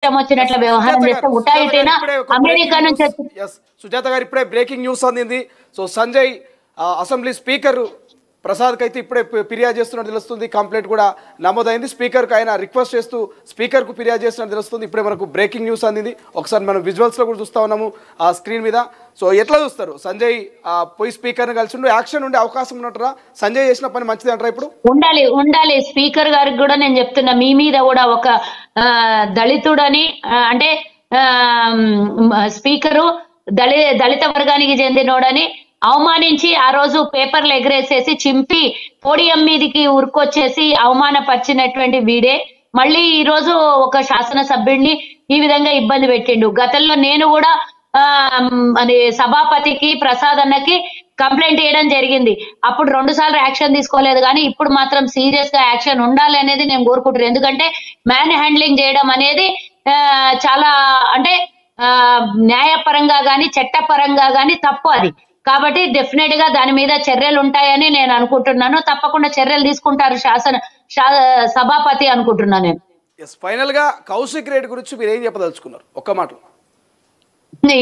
ఇష్టం వచ్చినట్ల వ్యవహారం చేస్తే ఉటాయితేనా అమెరికా నుంచి సుజాత గారు ఇప్పుడే బ్రేకింగ్ న్యూస్ అందింది. సో సంజయ్ అసెంబ్లీ స్పీకర్ ప్రసాద్కి అయితే ఇప్పుడే ఫిర్యాదు చేస్తున్నట్టు తెలుస్తుంది. కంప్లైంట్ కూడా నమోదైంది. స్పీకర్కు ఆయన రిక్వెస్ట్ చేస్తూ స్పీకర్కు ఫిర్యాదు చేస్తున్నట్టు తెలుస్తుంది. ఇప్పుడే మనకు బ్రేకింగ్ న్యూస్ అందింది. ఒకసారి మనం విజువల్స్లో కూడా చూస్తూ ఉన్నాము ఆ స్క్రీన్ మీద. సో ఎట్లా చూస్తారు సంజయ్ పోయి స్పీకర్ని కలిసి యాక్షన్ ఉండే అవకాశం ఉన్నట్టురా? సంజయ్ చేసిన పని మంచిది అంటారా? ఇప్పుడు ఉండాలి స్పీకర్ గారికి కూడా నేను చెప్తున్నా, మీ మీద కూడా ఒక దళితుడని అంటే స్పీకరు దళిత వర్గానికి చెందినోడని అవమానించి ఆ రోజు పేపర్లు ఎగరేసేసి చింపి పోడియం మీదికి ఉరుకొచ్చేసి అవమానపరిచినటువంటి వీడే మళ్ళీ ఈ రోజు ఒక శాసనసభ్యుడిని ఈ విధంగా ఇబ్బంది పెట్టిండు. గతంలో నేను కూడా అది సభాపతికి ప్రసాద్ అన్నకి కంప్లైంట్ చేయడం జరిగింది. అప్పుడు 2 సార్లు యాక్షన్ తీసుకోలేదు, కానీ ఇప్పుడు మాత్రం సీరియస్ గా యాక్షన్ ఉండాలి అనేది నేను కోరుకుంటున్నాను. ఎందుకంటే మ్యాన్ హ్యాండ్లింగ్ చేయడం అనేది చాలా అంటే న్యాయపరంగా గాని చట్టపరంగా గాని తప్పు అది. కాబట్టి డెఫినెట్ గా దాని మీద చర్యలు ఉంటాయని నేను అనుకుంటున్నాను. తప్పకుండా చర్యలు తీసుకుంటారు సభాపతి అనుకుంటున్నాను నేను. ఫైనల్ గా కౌశిక్ రెడ్డి గురించి మీరు ఏం చెప్పదలుచుకున్నారు ఒక్క మాట?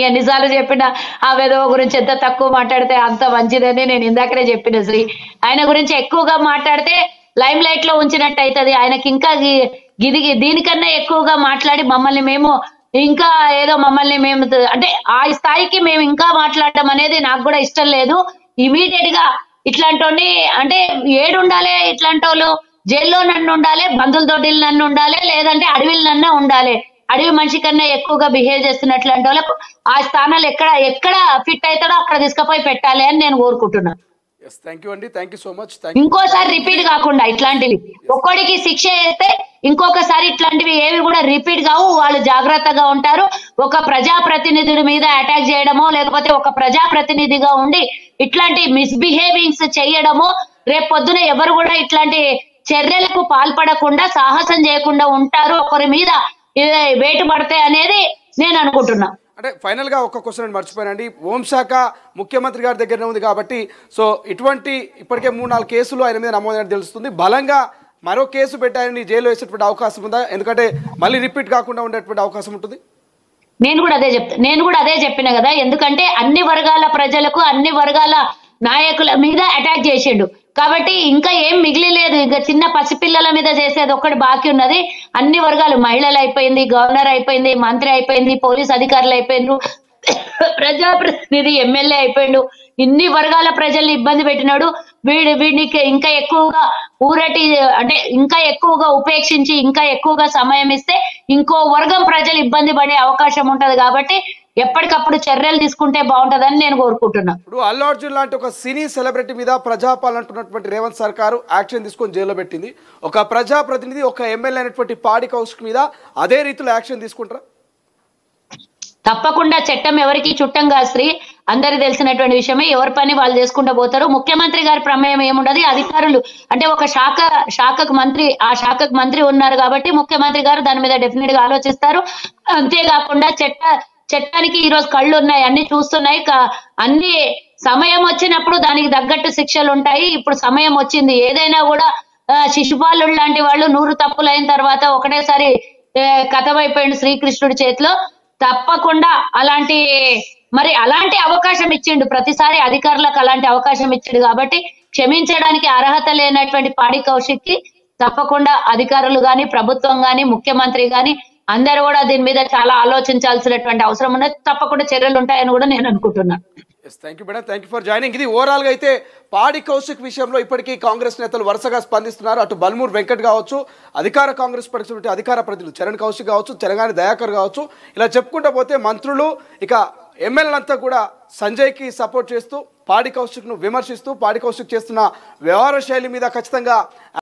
ఎన్నిసార్లు చెప్పినా ఆ విధవ గురించి ఎంత తక్కువ మాట్లాడితే అంత మంచిదని నేను ఇందాకనే చెప్పిన శ్రీ. ఆయన గురించి ఎక్కువగా మాట్లాడితే లైమ్ లైట్ లో ఉంచినట్టు అవుతుంది. ఆయనకి ఇంకా దీనికన్నా ఎక్కువగా మాట్లాడి మమ్మల్ని మేము ఇంకా ఏదో మమ్మల్ని మేము అంటే ఆ స్థాయికి మేము ఇంకా మాట్లాడడం అనేది నాకు కూడా ఇష్టం లేదు. ఇమీడియట్ గా ఇట్లాంటి అంటే ఏడుండాలి, ఇట్లాంటి వాళ్ళు జైల్లో నన్ను ఉండాలి, బంధువులతోటి నన్ను ఉండాలి, లేదంటే అడవిలు నన్ను ఉండాలి. అడవి మనిషి కన్నా ఎక్కువగా బిహేవ్ చేస్తున్నట్లాంటి వాళ్ళకు ఆ స్థానాలు ఎక్కడ ఫిట్ అవుతాడో అక్కడ తీసుకుపోయి పెట్టాలి అని నేను కోరుకుంటున్నాను. ఇంకోసారి రిపీట్ కాకుండా ఇట్లాంటివి ఒక్కడికి శిక్ష చేస్తే ఇంకొకసారి ఇట్లాంటివి ఏవి కూడా రిపీట్ కావు. వాళ్ళు జాగ్రత్తగా ఉంటారు. ఒక ప్రజాప్రతినిధుడి మీద అటాక్ చేయడమో లేకపోతే ఒక ప్రజాప్రతినిధిగా ఉండి ఇట్లాంటి మిస్బిహేవింగ్స్ చేయడమో రేపు పొద్దున ఎవరు కూడా ఇట్లాంటి చర్యలకు పాల్పడకుండా సాహసం చేయకుండా ఉంటారు. ఒకరి మీద వేటు పడతాయి అనేది నేను అనుకుంటున్నా. అంటే ఫైనల్ గా ఒక క్వశ్చన్ మర్చిపోయానండి. హోంశాఖ ముఖ్యమంత్రి గారి దగ్గరనే ఉంది కాబట్టి సో ఇటువంటి ఇప్పటికే 3-4 కేసులు ఆయన మీద నమోదైనట్టు తెలుస్తుంది. బలంగా మరో కేసు పెట్టాయని జైల్లో వేసేటువంటి అవకాశం ఉందా? ఎందుకంటే మళ్ళీ రిపీట్ కాకుండా ఉండేటువంటి అవకాశం ఉంటుంది. నేను కూడా అదే చెప్పిన కదా. ఎందుకంటే అన్ని వర్గాల ప్రజలకు అన్ని వర్గాల నాయకుల మీద అటాక్ చేసిండు కాబట్టి ఇంకా ఏం మిగిలిలేదు. ఇంకా చిన్న పసిపిల్లల మీద చేసేది ఒక్కటి బాకీ ఉన్నది. అన్ని వర్గాలు మహిళలు అయిపోయింది, గవర్నర్ అయిపోయింది, మంత్రి అయిపోయింది, పోలీస్ అధికారులు అయిపోయిండ్రు, ప్రజాప్రతినిధి ఎమ్మెల్యే అయిపోయిండు. ఇన్ని వర్గాల ప్రజల్ని ఇబ్బంది పెట్టినాడు. వీడికి ఇంకా ఎక్కువగా అంటే ఇంకా ఎక్కువగా ఉపేక్షించి ఇంకా ఎక్కువగా సమయం ఇస్తే ఇంకో వర్గం ప్రజలు ఇబ్బంది పడే అవకాశం ఉంటది. కాబట్టి ఎప్పటికప్పుడు చర్యలు తీసుకుంటే బాగుంటదని నేను కోరుకుంటున్నా. ఇప్పుడు అల్లు అర్జున్ లాంటి ఒక సినీ సెలబ్రిటీ మీద ప్రజాపాలన అంటున్నటువంటి రేవంత్ సర్కారు యాక్షన్ తీసుకొని జైల్లో పెట్టింది. ఒక ప్రజాప్రతినిధి ఒక ఎమ్మెల్యే అయినటువంటి పాడి కౌశిక్ మీద అదే రీతిలో యాక్షన్ తీసుకుంటారా? తప్పకుండా. చట్టం ఎవరికి చుట్టం కాదు శ్రీ, అందరికి తెలిసినటువంటి విషయమే. ఎవరి పని వాళ్ళు చేసుకుంటూ పోతారు. ముఖ్యమంత్రి గారి ప్రమేయం ఏముండదు. అధికారులు అంటే ఒక శాఖకు మంత్రి ఉన్నారు కాబట్టి ముఖ్యమంత్రి గారు దాని మీద డెఫినెట్ గా ఆలోచిస్తారు. అంతేకాకుండా చట్టానికి ఈ రోజు కళ్ళు ఉన్నాయి, అన్ని చూస్తున్నాయి. అన్ని సమయం వచ్చినప్పుడు దానికి తగ్గట్టు శిక్షలు ఉంటాయి. ఇప్పుడు సమయం వచ్చింది. ఏదైనా కూడా శిశుపాలుడు లాంటి వాళ్ళు 100 తప్పులు అయిన తర్వాత ఒకటేసారి కథమైపోయిండు శ్రీకృష్ణుడి చేతిలో. తప్పకుండా అలాంటి అవకాశం ఇచ్చిండు. ప్రతిసారి అధికారులకు అలాంటి అవకాశం ఇచ్చిండు కాబట్టి క్షమించడానికి అర్హత లేనటువంటి పాడి కౌశిక్ కి తప్పకుండా అధికారులు గాని ప్రభుత్వం గాని ముఖ్యమంత్రి గాని అందరూ కూడా దీని మీద చాలా ఆలోచించాల్సినటువంటి అవసరం ఉన్నది. తప్పకుండా చర్యలు ఉంటాయని కూడా నేను అనుకుంటున్నాను. Thank you madam, thank you for joining. ఇది ఓవరాల్ గా అయితే పాడి కౌశిక్ విషయంలో ఇప్పటికీ కాంగ్రెస్ నేతలు వరుసగా స్పందిస్తున్నారు. అటు బల్మూర్ వెంకట్ కావచ్చు, అధికార కాంగ్రెస్ పక్ష అధికార ప్రతినిధులు చరణ్ కౌశిక్ కావచ్చు, తెలంగాణ దయాకర్ కావచ్చు, ఇలా చెప్పుకుంటూ పోతే మంత్రులు ఇక ఎమ్మెల్యేలంతా కూడా సంజయ్కి సపోర్ట్ చేస్తూ పాడి కౌశిక్ను విమర్శిస్తూ పాడి కౌశిక్ చేస్తున్న వ్యవహార శైలి మీద ఖచ్చితంగా